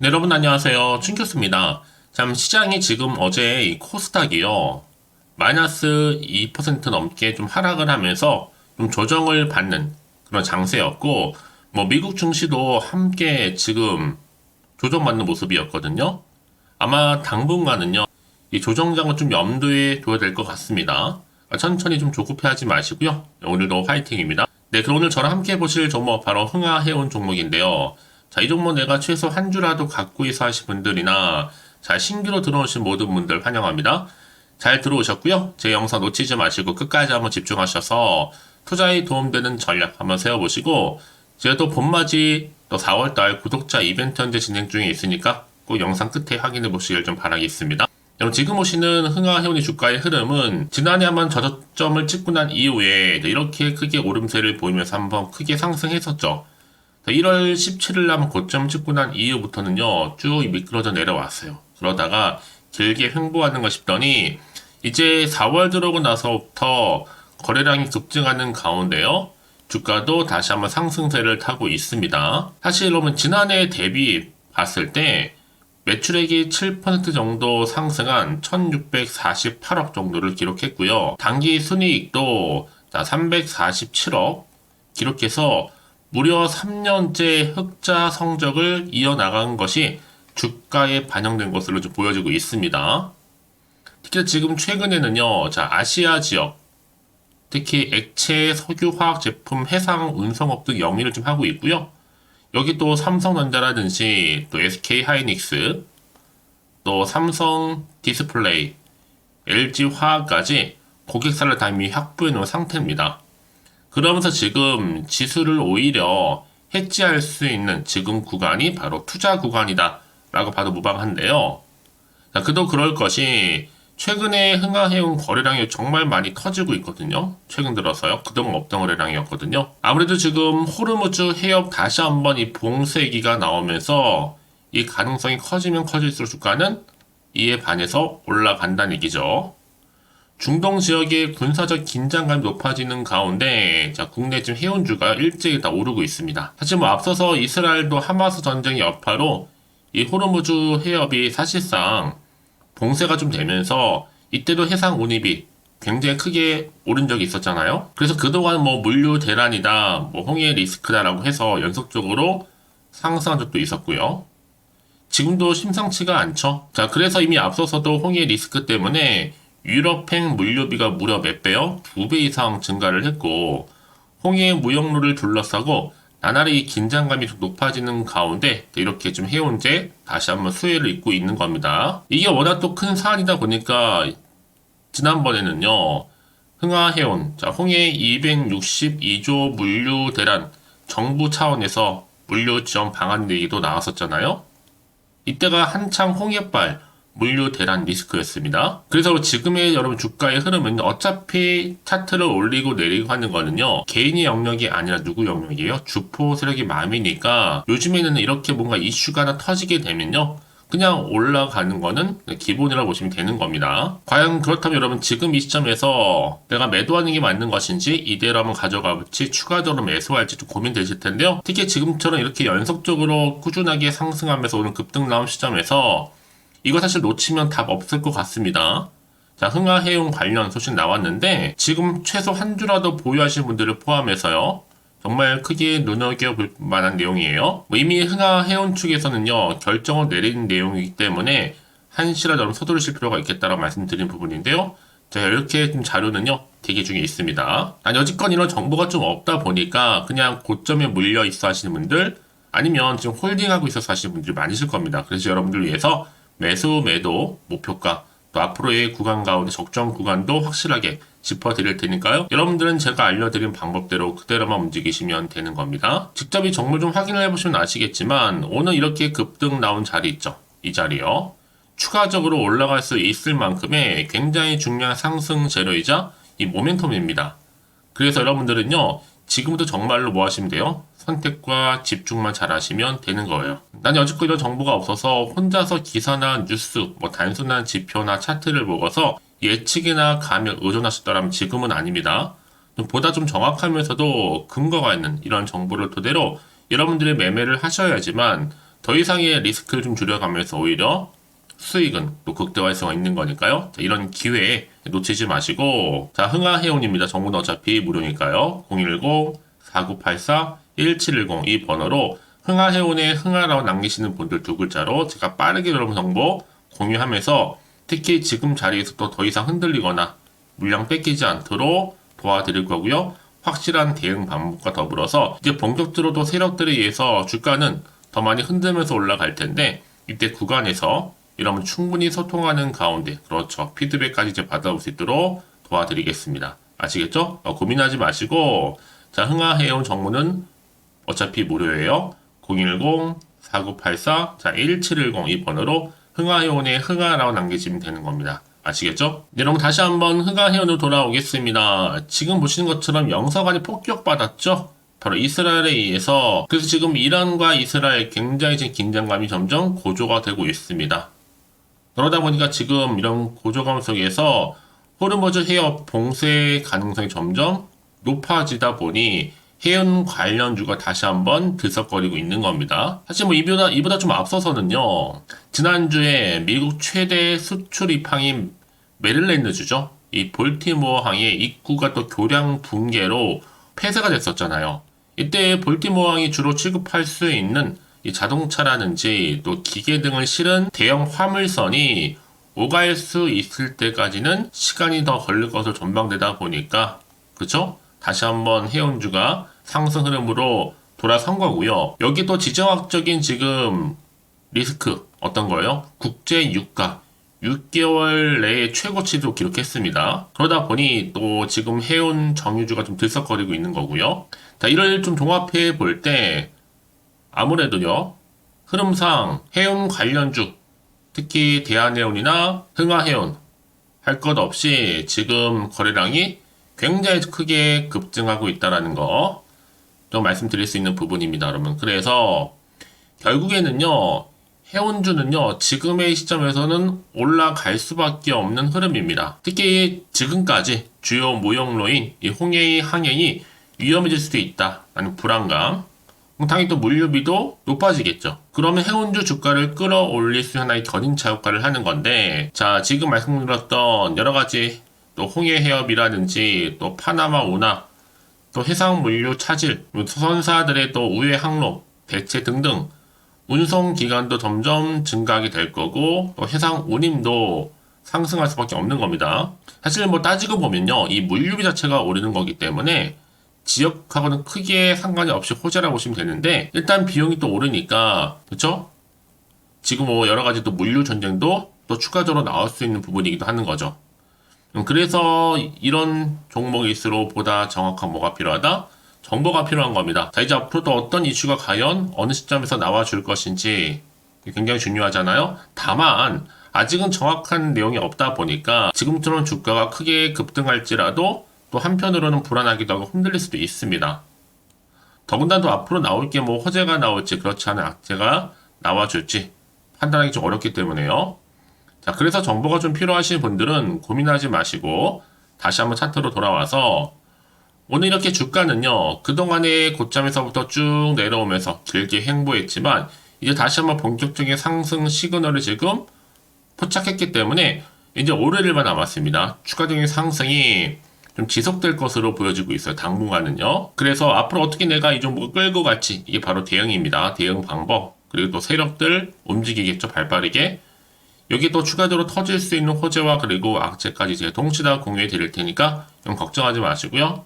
네, 여러분 안녕하세요. 춘교수입니다. 참 시장이 지금 어제 이 코스닥이요. 마이너스 2% 넘게 좀 하락을 하면서 좀 조정을 받는 그런 장세였고, 뭐 미국 증시도 함께 지금 조정받는 모습이었거든요. 아마 당분간은요, 이 조정장은 좀 염두에 둬야 될 것 같습니다. 천천히 좀 조급해하지 마시고요. 오늘도 화이팅입니다. 네, 그럼 오늘 저랑 함께 해보실 종목 바로 흥하해운 종목인데요. 자, 이 종목 내가 최소 한 주라도 갖고 있어 하신 분들이나 자, 신규로 들어오신 모든 분들 환영합니다. 잘 들어오셨고요. 제 영상 놓치지 마시고 끝까지 한번 집중하셔서 투자에 도움되는 전략 한번 세워보시고 제가 또 봄맞이 또 4월달 구독자 이벤트 현재 진행 중에 있으니까 꼭 영상 끝에 확인해 보시길 좀 바라겠습니다. 여러분 지금 보시는 흥하해운의 주가의 흐름은 지난해 한번 저저점을 찍고 난 이후에 이렇게 크게 오름세를 보이면서 한번 크게 상승했었죠. 1월 17일 날 고점 찍고 난 이후부터는요, 쭉 미끄러져 내려왔어요. 그러다가 길게 횡보하는가 싶더니, 이제 4월 들어오고 나서부터 거래량이 급증하는 가운데요, 주가도 다시 한번 상승세를 타고 있습니다. 사실 여러분, 지난해 대비 봤을 때, 매출액이 7% 정도 상승한 1648억 정도를 기록했고요. 당기 순이익도 347억 기록해서 무려 3년째 흑자 성적을 이어나간 것이 주가에 반영된 것으로 좀 보여지고 있습니다. 특히 지금 최근에는요, 자, 아시아 지역, 특히 액체 석유화학 제품 해상 운송업 등 영위를 좀 하고 있고요. 여기 또 삼성전자라든지 또 SK 하이닉스, 또 삼성 디스플레이, LG 화학까지 고객사를 다 이미 확보해 놓은 상태입니다. 그러면서 지금 지수를 오히려 해지할 수 있는 지금 구간이 바로 투자 구간이다 라고 봐도 무방한데요. 자, 그도 그럴 것이 최근에 흥하해운 거래량이 정말 많이 터지고 있거든요. 최근 들어서요. 그동안 없던 거래량이었거든요. 아무래도 지금 호르무즈 해협 다시 한번 이 봉쇄기가 나오면서 이 가능성이 커지면 커질수록 주가는 이에 반해서 올라간다는 얘기죠. 중동 지역의 군사적 긴장감이 높아지는 가운데 자, 국내 지금 해운주가 일제히 다 오르고 있습니다. 사실 뭐 앞서서 이스라엘도 하마스 전쟁의 여파로 이 호르무즈 해협이 사실상 봉쇄가 좀 되면서 이때도 해상 운임이 굉장히 크게 오른 적이 있었잖아요. 그래서 그동안 뭐 물류 대란이다, 뭐 홍해 리스크다라고 해서 연속적으로 상승한 적도 있었고요. 지금도 심상치가 않죠. 자, 그래서 이미 앞서서도 홍해 리스크 때문에 유럽행 물류비가 무려 몇 배요? 2배 이상 증가를 했고 홍해 무역로를 둘러싸고 나날이 긴장감이 좀 높아지는 가운데 이렇게 좀 해운제 다시 한번 수혜를 잇고 있는 겁니다. 이게 워낙 또 큰 사안이다 보니까 지난번에는요 흥하해운 자 홍해 262조 물류 대란 정부 차원에서 물류 지원 방안 얘기도 나왔었잖아요. 이때가 한창 홍해발 물류 대란 리스크였습니다. 그래서 지금의 여러분 주가의 흐름은 어차피 차트를 올리고 내리고 하는 거는요. 개인의 영역이 아니라 누구 영역이에요? 주포 세력이 마음이니까 요즘에는 이렇게 뭔가 이슈가 하나 터지게 되면요. 그냥 올라가는 거는 기본이라고 보시면 되는 겁니다. 과연 그렇다면 여러분 지금 이 시점에서 내가 매도하는 게 맞는 것인지 이대로 한번 가져갈지 추가적으로 매수할지 좀 고민되실 텐데요. 특히 지금처럼 이렇게 연속적으로 꾸준하게 상승하면서 오늘 급등 나온 시점에서 이거 사실 놓치면 답 없을 것 같습니다. 자, 흥하해운 관련 소식 나왔는데 지금 최소 한 주라도 보유하신 분들을 포함해서요. 정말 크게 눈여겨볼 만한 내용이에요. 뭐 이미 흥하해운 측에서는요. 결정을 내린 내용이기 때문에 한시라도 좀 서두르실 필요가 있겠다라고 말씀드린 부분인데요. 자, 이렇게 좀 자료는요. 대기 중에 있습니다. 아니, 여지껏 이런 정보가 좀 없다 보니까 그냥 고점에 물려 있어 하시는 분들 아니면 지금 홀딩하고 있어서 하시는 분들이 많으실 겁니다. 그래서 여러분들 위해서 매수, 매도, 목표가, 또 앞으로의 구간 가운데 적정 구간도 확실하게 짚어드릴 테니까요. 여러분들은 제가 알려드린 방법대로 그대로만 움직이시면 되는 겁니다. 직접 이 정보 좀 확인을 해보시면 아시겠지만 오늘 이렇게 급등 나온 자리 있죠. 이 자리요. 추가적으로 올라갈 수 있을 만큼의 굉장히 중요한 상승 재료이자 이 모멘텀입니다. 그래서 여러분들은요. 지금부터 정말로 뭐 하시면 돼요? 선택과 집중만 잘 하시면 되는 거예요. 난 여지껏 이런 정보가 없어서 혼자서 기사나 뉴스, 뭐 단순한 지표나 차트를 보고서 예측이나 감에 의존하셨다면 지금은 아닙니다. 보다 좀 정확하면서도 근거가 있는 이런 정보를 토대로 여러분들의 매매를 하셔야지만 더 이상의 리스크를 좀 줄여가면서 오히려 수익은 또 극대화할 수가 있는 거니까요. 자, 이런 기회에 놓치지 마시고, 자, 흥하해운입니다. 정보는 어차피 무료니까요. 010-4984-1710 이 번호로 흥하해운에 흥하라고 남기시는 분들 두 글자로 제가 빠르게 여러분 정보 공유하면서 특히 지금 자리에서 또 더 이상 흔들리거나 물량 뺏기지 않도록 도와드릴 거고요. 확실한 대응 방법과 더불어서 이제 본격적으로 세력들에 의해서 주가는 더 많이 흔들면서 올라갈 텐데 이때 구간에서 이러면 충분히 소통하는 가운데 그렇죠. 피드백까지 이제 받아올 수 있도록 도와드리겠습니다. 아시겠죠? 고민하지 마시고 자 흥하해운 정보는 어차피 무료예요. 010-4984 1710 이 번호로 흥하해운에 흥하라고 남기시면 되는 겁니다. 아시겠죠? 네, 여러분 다시 한번 흥하해운으로 돌아오겠습니다. 지금 보시는 것처럼 영사관이 폭격받았죠? 바로 이스라엘에 의해서. 그래서 지금 이란과 이스라엘 굉장히 지금 긴장감이 점점 고조가 되고 있습니다. 그러다 보니까 지금 이런 고조감 속에서 호르무즈 해협 봉쇄 가능성이 점점 높아지다 보니 해운 관련주가 다시 한번 들썩거리고 있는 겁니다. 사실 뭐 이보다 좀 앞서서는요. 지난주에 미국 최대 수출 입항인 메릴랜드주죠. 이 볼티모어 항의 입구가 또 교량 붕괴로 폐쇄가 됐었잖아요. 이때 볼티모어 항이 주로 취급할 수 있는 이 자동차라든지 또 기계 등을 실은 대형 화물선이 오갈 수 있을 때까지는 시간이 더 걸릴 것으로 전망되다 보니까 그쵸? 다시 한번 해운주가 상승 흐름으로 돌아선 거고요. 여기 또 지정학적인 지금 리스크 어떤 거예요? 국제 유가 6개월 내에 최고치도 기록했습니다. 그러다 보니 또 지금 해운 정유주가 좀 들썩거리고 있는 거고요. 자, 이를 좀 종합해 볼 때 아무래도요. 흐름상 해운 관련주 특히 대한해운이나 흥하해운 할 것 없이 지금 거래량이 굉장히 크게 급증하고 있다는 거 좀 말씀드릴 수 있는 부분입니다, 여러분. 그래서 결국에는요, 해운주는요, 지금의 시점에서는 올라갈 수밖에 없는 흐름입니다. 특히 지금까지 주요 모형로인 이 홍해의 항행이 위험해질 수도 있다라는 불안감. 당연히 또 물류비도 높아지겠죠. 그러면 해운주 주가를 끌어올릴 수 있는 하나의 견인차 효과를 하는 건데, 자, 지금 말씀드렸던 여러 가지 또 홍해 해협이라든지 또 파나마 운하, 또 해상 물류 차질, 선사들의 또 우회 항로, 대체 등등 운송 기간도 점점 증가하게 될 거고 또 해상 운임도 상승할 수밖에 없는 겁니다. 사실 뭐 따지고 보면요, 이 물류비 자체가 오르는 거기 때문에 지역하고는 크게 상관이 없이 호재라고 보시면 되는데 일단 비용이 또 오르니까 그렇죠? 지금 뭐 여러 가지 또 물류 전쟁도 또 추가적으로 나올 수 있는 부분이기도 하는 거죠. 그래서 이런 종목일수록 보다 정확한 뭐가 필요하다? 정보가 필요한 겁니다. 자, 이제 앞으로 또 어떤 이슈가 과연 어느 시점에서 나와줄 것인지 굉장히 중요하잖아요. 다만 아직은 정확한 내용이 없다 보니까 지금처럼 주가가 크게 급등할지라도 또 한편으로는 불안하기도 하고 흔들릴 수도 있습니다. 더군다나 또 앞으로 나올 게 뭐 호재가 나올지 그렇지 않은 악재가 나와줄지 판단하기 좀 어렵기 때문에요. 자, 그래서 정보가 좀 필요하신 분들은 고민하지 마시고 다시 한번 차트로 돌아와서 오늘 이렇게 주가는요, 그동안의 고점에서부터 쭉 내려오면서 길게 횡보했지만 이제 다시 한번 본격적인 상승 시그널을 지금 포착했기 때문에 이제 오르일만 남았습니다. 추가적인 상승이 좀 지속될 것으로 보여지고 있어요. 당분간은요. 그래서 앞으로 어떻게 내가 이 종목을 끌고 갈지 이게 바로 대응입니다. 대응 방법. 그리고 또 세력들 움직이겠죠. 발빠르게. 여기 또 추가적으로 터질 수 있는 호재와 그리고 악재까지 제가 동시에 다 공유해 드릴 테니까 좀 걱정하지 마시고요.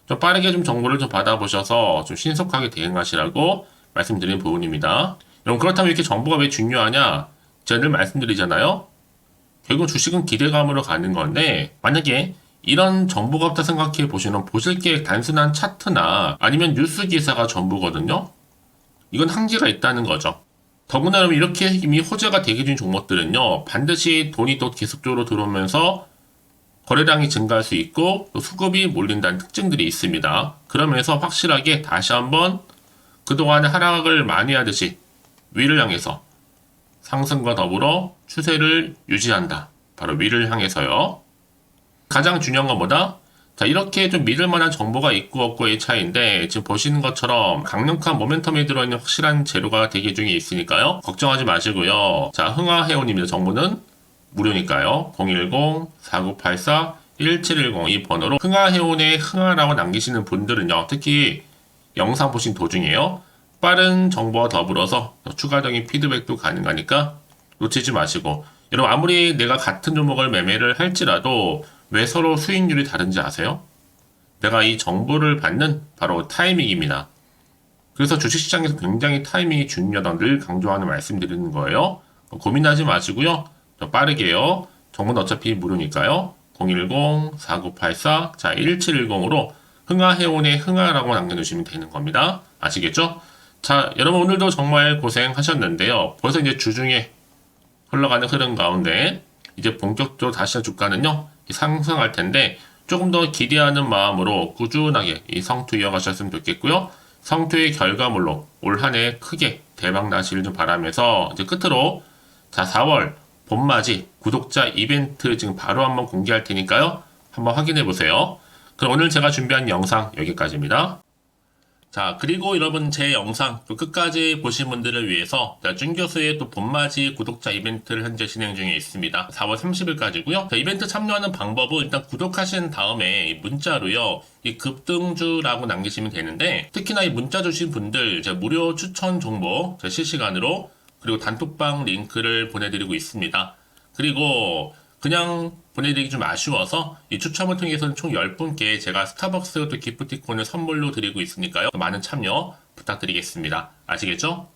좀 빠르게 좀 정보를 좀 받아보셔서 좀 신속하게 대응하시라고 말씀드린 부분입니다. 여러분 그렇다면 이렇게 정보가 왜 중요하냐? 제가 늘 말씀드리잖아요. 결국 주식은 기대감으로 가는 건데 만약에 이런 정보가 없다 생각해 보시면 보실 게 단순한 차트나 아니면 뉴스 기사가 전부거든요. 이건 한계가 있다는 거죠. 더구나 이렇게 이미 호재가 대기 중인 종목들은요, 반드시 돈이 또 계속적으로 들어오면서 거래량이 증가할 수 있고 또 수급이 몰린다는 특징들이 있습니다. 그러면서 확실하게 다시 한번 그동안의 하락을 많이 하듯이 위를 향해서 상승과 더불어 추세를 유지한다. 바로 위를 향해서요. 가장 중요한 건 뭐다? 자, 이렇게 좀 믿을 만한 정보가 있고 없고의 차이인데, 지금 보시는 것처럼 강력한 모멘텀이 들어있는 확실한 재료가 대기 중에 있으니까요. 걱정하지 마시고요. 자, 흥하해운입니다. 정보는 무료니까요. 010-4984-1710 이 번호로 흥하해운에 흥하라고 남기시는 분들은요. 특히 영상 보신 도중에요. 빠른 정보와 더불어서 추가적인 피드백도 가능하니까 놓치지 마시고, 여러분 아무리 내가 같은 종목을 매매를 할지라도 왜 서로 수익률이 다른지 아세요? 내가 이 정보를 받는 바로 타이밍입니다. 그래서 주식시장에서 굉장히 타이밍이 중요하다고 늘 강조하는 말씀드리는 거예요. 고민하지 마시고요. 더 빠르게요. 정보는 어차피 무료니까요. 010-4984 1710으로 흥하해운의 흥하라고 남겨주시면 되는 겁니다. 아시겠죠? 자, 여러분 오늘도 정말 고생하셨는데요. 벌써 이제 주중에 흘러가는 흐름 가운데 이제 본격적으로 다시 주가는요 상승할 텐데, 조금 더 기대하는 마음으로 꾸준하게 이 성투 이어가셨으면 좋겠고요. 성투의 결과물로 올 한 해 크게 대박 나시길 좀 바라면서, 이제 끝으로 자 4월 봄맞이 구독자 이벤트 지금 바로 한번 공개할 테니까요. 한번 확인해 보세요. 그럼 오늘 제가 준비한 영상 여기까지입니다. 자, 그리고 여러분 제 영상 또 끝까지 보신 분들을 위해서 준 교수의 또 봄맞이 구독자 이벤트를 현재 진행 중에 있습니다. 4월 30일까지고요. 자, 이벤트 참여하는 방법은 일단 구독하신 다음에 문자로요. 이 급등주라고 남기시면 되는데, 특히나 이 문자 주신 분들 제가 무료 추천 정보 실시간으로 그리고 단톡방 링크를 보내드리고 있습니다. 그리고 그냥 보내드리기 좀 아쉬워서 이 추첨을 통해서는 총 10분께 제가 스타벅스 또 기프티콘을 선물로 드리고 있으니까요. 많은 참여 부탁드리겠습니다. 아시겠죠?